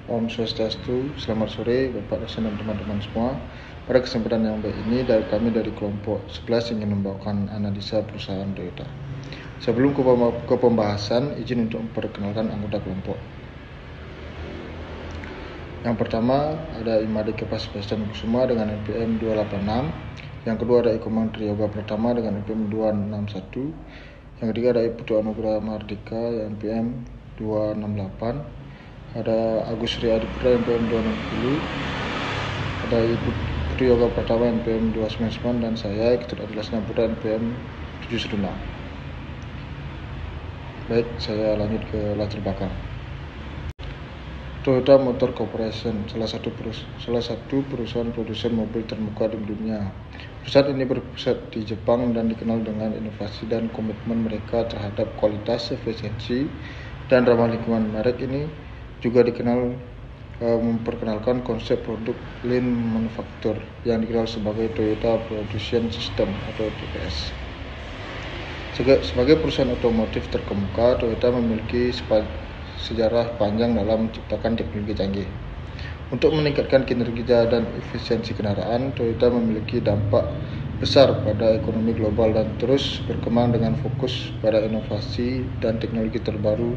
Om Swastiastu, selamat sore Bapak dosen dan teman-teman semua. Pada kesempatan yang baik ini, kami dari kelompok 11 ingin membawakan analisa perusahaan Toyota. Sebelum ke pembahasan, izin untuk memperkenalkan anggota kelompok. Yang pertama ada Imade Kepas Sebastian Kusuma dengan NPM 286. Yang kedua ada Eko Triyoga Pratama dengan NPM 261. Yang ketiga ada Putu Anugrah Mardika yang NPM 268. Ada Agus Ria Adipura NPM 260, ada Ibu Putri Yoga Pratama NPM 299, dan saya Ketut Adilas Nampura NPM 716. Baik, saya lanjut ke latar belakang. Toyota Motor Corporation, salah satu perusahaan produsen mobil termuka di dunia. Perusahaan ini berpusat di Jepang dan dikenal dengan inovasi dan komitmen mereka terhadap kualitas, efisiensi, dan ramah lingkungan. Merek ini juga dikenal memperkenalkan konsep produk Lean Manufacture yang dikenal sebagai Toyota Production System atau TPS. Sebagai perusahaan otomotif terkemuka, Toyota memiliki sejarah panjang dalam menciptakan teknologi canggih. Untuk meningkatkan kinerja dan efisiensi kendaraan, Toyota memiliki dampak besar pada ekonomi global dan terus berkembang dengan fokus pada inovasi dan teknologi terbaru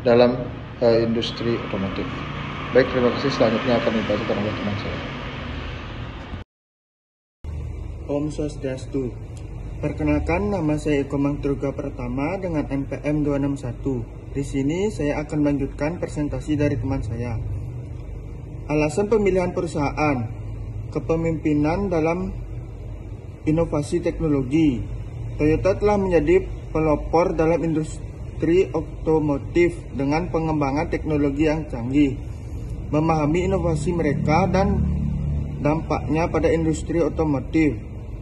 dalam industri otomotif. Baik, terima kasih. Selanjutnya akan dibacakan oleh teman saya. Om Swastiastu. Perkenalkan, nama saya Eko Triyoga Pratama dengan NPM 261. Di sini saya akan melanjutkan presentasi dari teman saya. Alasan pemilihan perusahaan, kepemimpinan dalam inovasi teknologi. Toyota telah menjadi pelopor dalam industri otomotif dengan pengembangan teknologi yang canggih. Memahami inovasi mereka dan dampaknya pada industri otomotif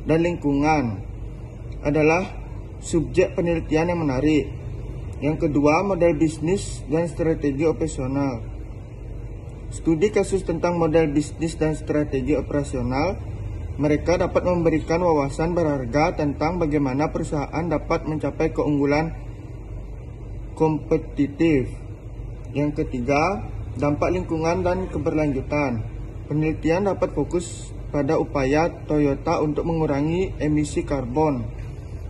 dan lingkungan adalah subjek penelitian yang menarik. Yang kedua, model bisnis dan strategi operasional. Studi kasus tentang model bisnis dan strategi operasional, mereka dapat memberikan wawasan berharga tentang bagaimana perusahaan dapat mencapai keunggulan kompetitif. Yang ketiga, dampak lingkungan dan keberlanjutan. Penelitian dapat fokus pada upaya Toyota untuk mengurangi emisi karbon,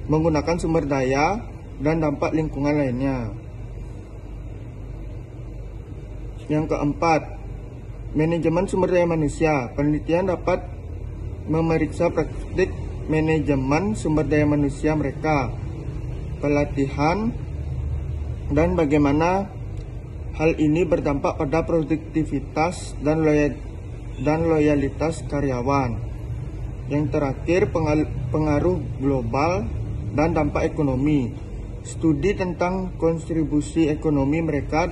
menggunakan sumber daya, dan dampak lingkungan lainnya. Yang keempat, manajemen sumber daya manusia. Penelitian dapat memeriksa praktik manajemen sumber daya manusia mereka, pelatihan, dan bagaimana hal ini berdampak pada produktivitas dan loyalitas karyawan. Yang terakhir, pengaruh global dan dampak ekonomi. Studi tentang kontribusi ekonomi mereka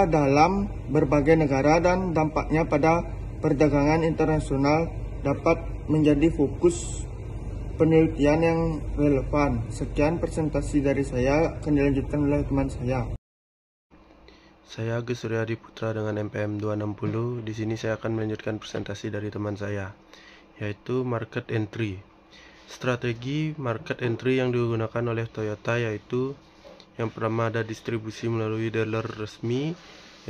dalam berbagai negara dan dampaknya pada perdagangan internasional dapat menjadi fokus penelitian yang relevan. Sekian presentasi dari saya, akan dilanjutkan oleh teman saya. Saya Agus Suryadi Putra dengan NPM 260. Di sini saya akan melanjutkan presentasi dari teman saya, yaitu market entry. Strategi market entry yang digunakan oleh Toyota yaitu yang pertama ada distribusi melalui dealer resmi,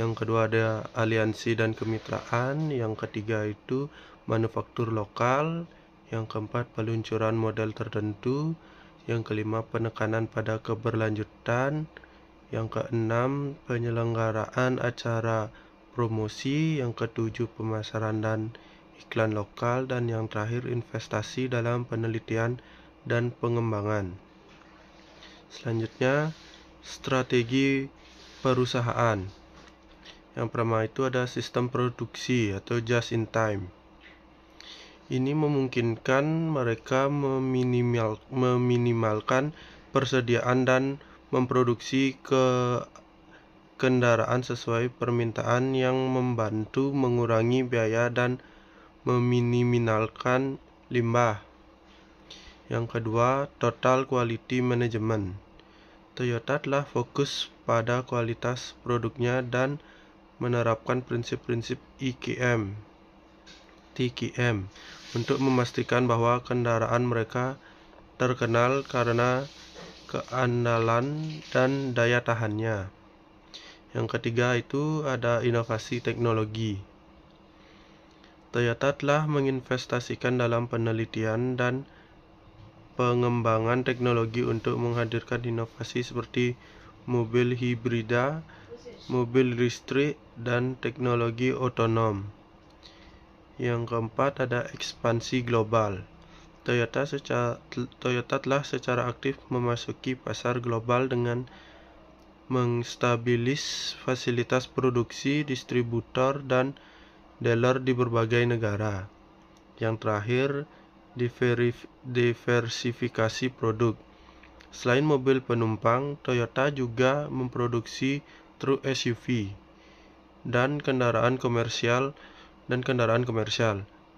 yang kedua ada aliansi dan kemitraan, yang ketiga itu manufaktur lokal, yang keempat peluncuran model tertentu, yang kelima penekanan pada keberlanjutan, yang keenam penyelenggaraan acara promosi, yang ketujuh pemasaran dan iklan lokal, dan yang terakhir investasi dalam penelitian dan pengembangan. Selanjutnya strategi perusahaan. Yang pertama itu ada sistem produksi atau just in time. Ini memungkinkan mereka meminimalkan persediaan dan memproduksi kendaraan sesuai permintaan, yang membantu mengurangi biaya dan meminimalkan limbah. Yang kedua, total quality management. Toyota telah fokus pada kualitas produknya dan menerapkan prinsip-prinsip IKM, TQM untuk memastikan bahwa kendaraan mereka terkenal karena keandalan dan daya tahannya. Yang ketiga itu ada inovasi teknologi. Toyota telah menginvestasikan dalam penelitian dan pengembangan teknologi untuk menghadirkan inovasi seperti mobil hibrida, mobil listrik, dan teknologi otonom. Yang keempat ada ekspansi global. Toyota telah secara aktif memasuki pasar global dengan menstabilis fasilitas produksi, distributor, dan dealer di berbagai negara. Yang terakhir, diversifikasi produk. Selain mobil penumpang, Toyota juga memproduksi truk SUV dan kendaraan komersial.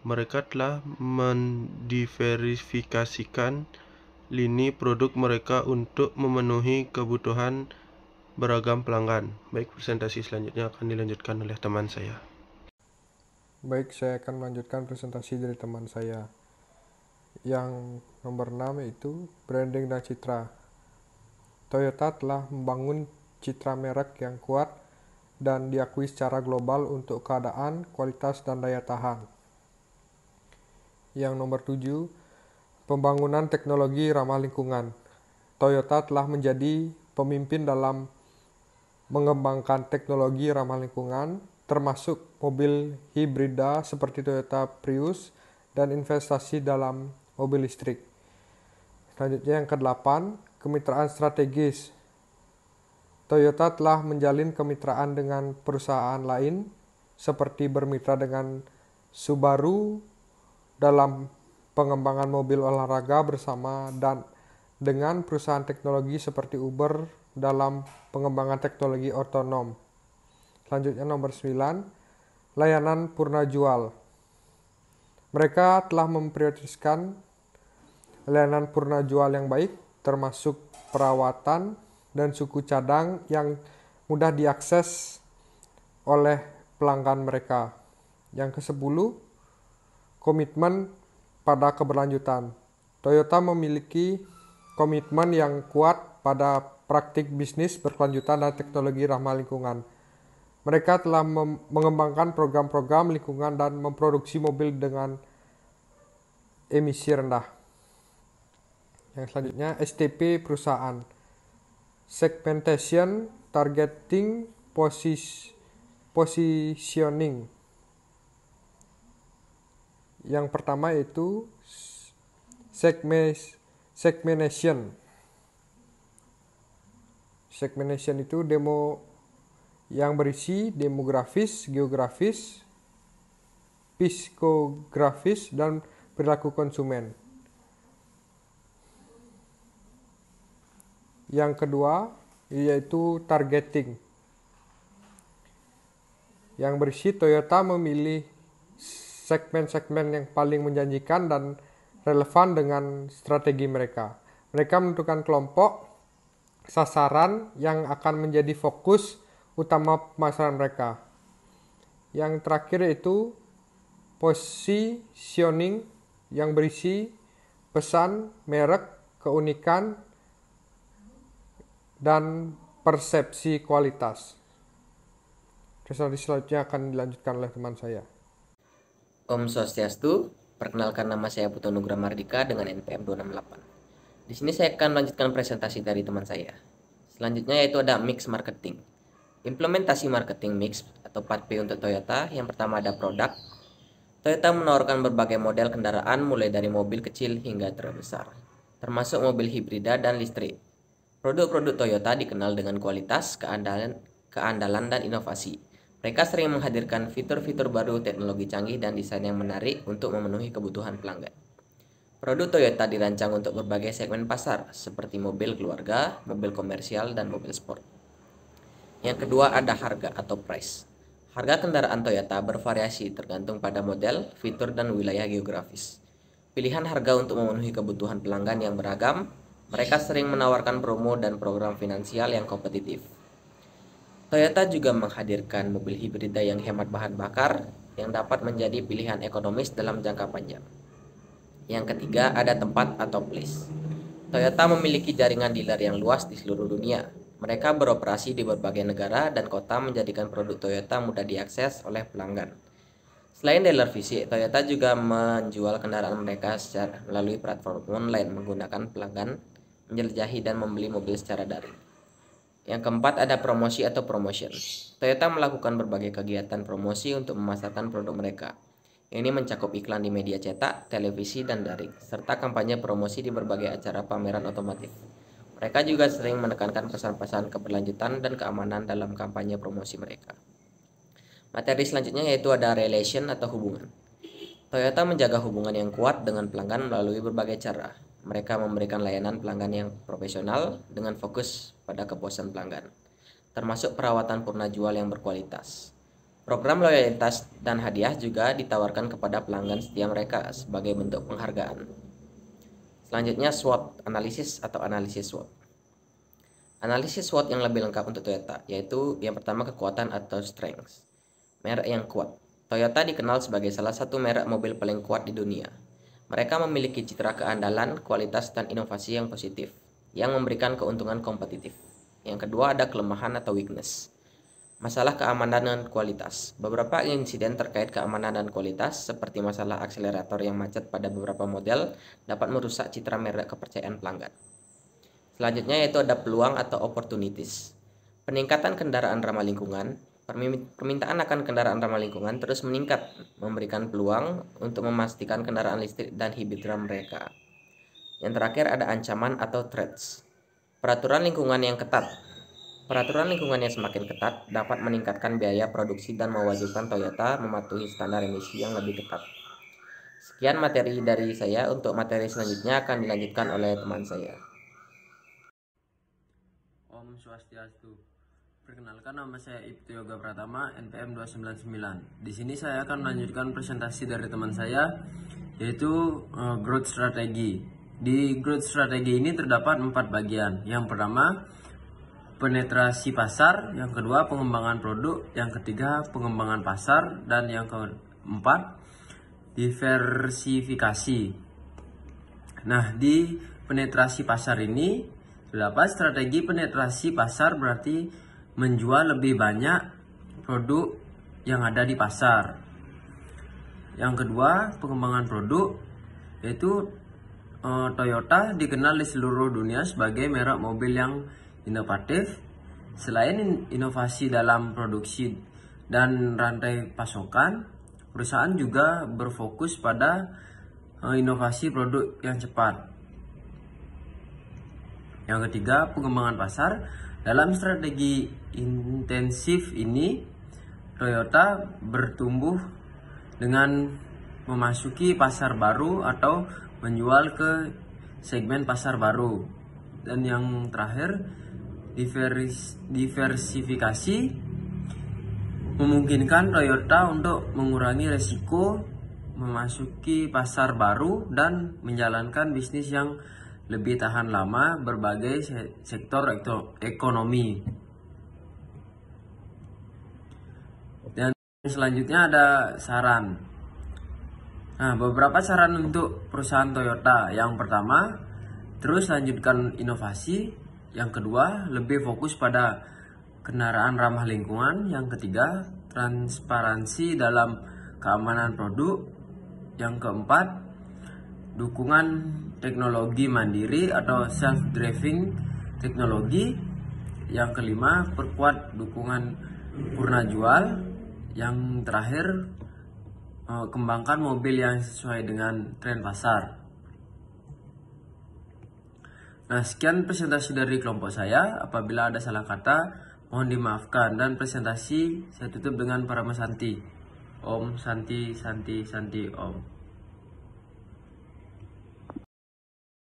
Mereka telah mendiversifikasikan lini produk mereka untuk memenuhi kebutuhan beragam pelanggan. Baik, presentasi selanjutnya akan dilanjutkan oleh teman saya. Baik, saya akan melanjutkan presentasi dari teman saya. Yang nomor 6 yaitu branding dan citra. Toyota telah membangun citra merek yang kuat dan diakui secara global untuk keadaan, kualitas, dan daya tahan. Yang nomor 7, pembangunan teknologi ramah lingkungan. Toyota telah menjadi pemimpin dalam mengembangkan teknologi ramah lingkungan, termasuk mobil hibrida seperti Toyota Prius dan investasi dalam mobil listrik. Selanjutnya yang ke-8, kemitraan strategis. Toyota telah menjalin kemitraan dengan perusahaan lain seperti bermitra dengan Subaru dalam pengembangan mobil olahraga bersama dan dengan perusahaan teknologi seperti Uber dalam pengembangan teknologi otonom. Selanjutnya nomor 9, layanan purna jual. Mereka telah memprioritaskan layanan purna jual yang baik, termasuk perawatan dan suku cadang yang mudah diakses oleh pelanggan mereka. Yang ke-10, komitmen pada keberlanjutan. Toyota memiliki komitmen yang kuat pada praktik bisnis berkelanjutan dan teknologi ramah lingkungan. Mereka telah mengembangkan program-program lingkungan dan memproduksi mobil dengan emisi rendah. Yang selanjutnya, STP perusahaan. Segmentation, targeting, positioning. Yang pertama yaitu segmentation. Segmentation itu yang berisi demografis, geografis, psikografis, dan perilaku konsumen. Yang kedua yaitu targeting, yang berisi Toyota memilih segmen-segmen yang paling menjanjikan dan relevan dengan strategi mereka. Mereka menentukan kelompok sasaran yang akan menjadi fokus utama pemasaran mereka. Yang terakhir yaitu positioning, yang berisi pesan, merek, keunikan, dan persepsi kualitas. Presentasi selanjutnya akan dilanjutkan oleh teman saya. Om Swastiastu, perkenalkan nama saya Putu Nugraha Mardika dengan NPM 268. Di sini saya akan melanjutkan presentasi dari teman saya. Selanjutnya yaitu ada mix marketing. Implementasi marketing mix atau 4P untuk Toyota. Yang pertama ada produk. Toyota menawarkan berbagai model kendaraan mulai dari mobil kecil hingga terbesar, termasuk mobil hibrida dan listrik. Produk-produk Toyota dikenal dengan kualitas, keandalan, dan inovasi. Mereka sering menghadirkan fitur-fitur baru, teknologi canggih, dan desain yang menarik untuk memenuhi kebutuhan pelanggan. Produk Toyota dirancang untuk berbagai segmen pasar, seperti mobil keluarga, mobil komersial, dan mobil sport. Yang kedua ada harga atau price. Harga kendaraan Toyota bervariasi tergantung pada model, fitur, dan wilayah geografis. Pilihan harga untuk memenuhi kebutuhan pelanggan yang beragam. Mereka sering menawarkan promo dan program finansial yang kompetitif. Toyota juga menghadirkan mobil hibrida yang hemat bahan bakar yang dapat menjadi pilihan ekonomis dalam jangka panjang. Yang ketiga ada tempat atau place. Toyota memiliki jaringan dealer yang luas di seluruh dunia. Mereka beroperasi di berbagai negara dan kota, menjadikan produk Toyota mudah diakses oleh pelanggan. Selain dealer fisik, Toyota juga menjual kendaraan mereka secara melalui platform online, menggunakan pelanggan menjelajahi dan membeli mobil secara daring. Yang keempat ada promosi atau promotion. Toyota melakukan berbagai kegiatan promosi untuk memasarkan produk mereka. Ini mencakup iklan di media cetak, televisi, dan daring, serta kampanye promosi di berbagai acara pameran otomotif. Mereka juga sering menekankan pesan-pesan keberlanjutan dan keamanan dalam kampanye promosi mereka. Materi selanjutnya yaitu ada relation atau hubungan. Toyota menjaga hubungan yang kuat dengan pelanggan melalui berbagai cara. Mereka memberikan layanan pelanggan yang profesional dengan fokus pada kepuasan pelanggan, termasuk perawatan purna jual yang berkualitas. Program loyalitas dan hadiah juga ditawarkan kepada pelanggan setia mereka sebagai bentuk penghargaan. Selanjutnya SWOT, analisis atau analisis SWOT. Analisis SWOT yang lebih lengkap untuk Toyota, yaitu yang pertama kekuatan atau strengths. Merek yang kuat. Toyota dikenal sebagai salah satu merek mobil paling kuat di dunia. Mereka memiliki citra keandalan, kualitas, dan inovasi yang positif, yang memberikan keuntungan kompetitif. Yang kedua ada kelemahan atau weakness. Masalah keamanan dan kualitas. Beberapa insiden terkait keamanan dan kualitas, seperti masalah akselerator yang macet pada beberapa model, dapat merusak citra merek kepercayaan pelanggan. Selanjutnya yaitu ada peluang atau opportunities. Peningkatan kendaraan ramah lingkungan. Permintaan akan kendaraan ramah lingkungan terus meningkat, memberikan peluang untuk memastikan kendaraan listrik dan hibrid mereka. Yang terakhir ada ancaman atau threats. Peraturan lingkungan yang ketat. Peraturan lingkungan yang semakin ketat dapat meningkatkan biaya produksi dan mewajibkan Toyota mematuhi standar emisi yang lebih ketat. Sekian materi dari saya. Untuk materi selanjutnya akan dilanjutkan oleh teman saya. Om Swastiastu. Perkenalkan, nama saya Ibtu Yoga Pratama, NPM 299. Di sini saya akan melanjutkan presentasi dari teman saya, yaitu growth strategy. Di growth strategy ini terdapat 4 bagian. Yang pertama, penetrasi pasar. Yang kedua, pengembangan produk. Yang ketiga, pengembangan pasar. Dan yang keempat, diversifikasi. Nah, di penetrasi pasar ini terdapat strategi penetrasi pasar, berarti menjual lebih banyak produk yang ada di pasar. Yang kedua, pengembangan produk, yaitu Toyota dikenal di seluruh dunia sebagai merek mobil yang inovatif. Selain inovasi dalam produksi dan rantai pasokan, perusahaan juga berfokus pada inovasi produk yang cepat. Yang ketiga, pengembangan pasar. Dalam strategi intensif ini, Toyota bertumbuh dengan memasuki pasar baru atau menjual ke segmen pasar baru. Dan yang terakhir, diversifikasi memungkinkan Toyota untuk mengurangi resiko memasuki pasar baru dan menjalankan bisnis yang lebih tahan lama berbagai sektor ekonomi. Dan selanjutnya ada saran. Nah, beberapa saran untuk perusahaan Toyota. Yang pertama, terus lanjutkan inovasi. Yang kedua, lebih fokus pada kendaraan ramah lingkungan. Yang ketiga, transparansi dalam keamanan produk. Yang keempat, dukungan teknologi mandiri atau self-driving teknologi. Yang kelima, perkuat dukungan purna jual. Yang terakhir, kembangkan mobil yang sesuai dengan tren pasar. Nah, sekian presentasi dari kelompok saya. Apabila ada salah kata, mohon dimaafkan. Dan presentasi saya tutup dengan Parama Santi. Om Santi Santi Santi Om.